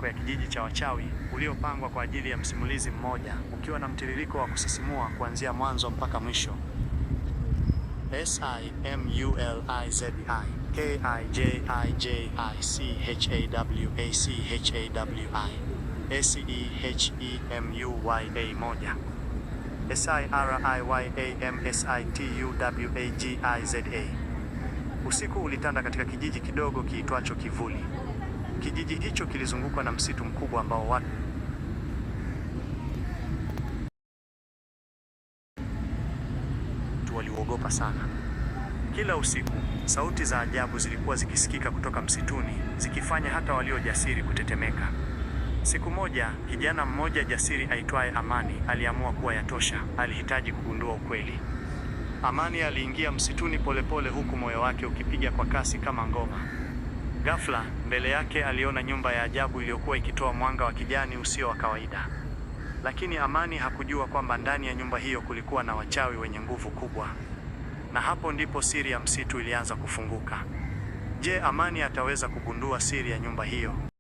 ya kijiji cha wachawi uliopangwa kwa ajili ya msimulizi mmoja, ukiwa na mtiririko wa kusisimua kuanzia mwanzo mpaka mwisho. SIMULIZIKIJIJICHAWI SIRIYAMSITUWAGIZA. Usiku ulitanda katika kijiji kidogo kiitwacho Kivuli. Kijiji hicho kilizungukwa na msitu mkubwa ambao watu waliuogopa sana. Kila usiku, sauti za ajabu zilikuwa zikisikika kutoka msituni, zikifanya hata waliojasiri kutetemeka. Siku moja, kijana mmoja jasiri aitwaye Amani aliamua kuwa yatosha, alihitaji kugundua ukweli. Amani aliingia msituni polepole huku moyo wake ukipiga kwa kasi kama ngoma. Ghafla, mbele yake aliona nyumba ya ajabu iliyokuwa ikitoa mwanga wa kijani usio wa kawaida. Lakini Amani hakujua kwamba ndani ya nyumba hiyo kulikuwa na wachawi wenye nguvu kubwa. Na hapo ndipo siri ya msitu ilianza kufunguka. Je, Amani ataweza kugundua siri ya nyumba hiyo?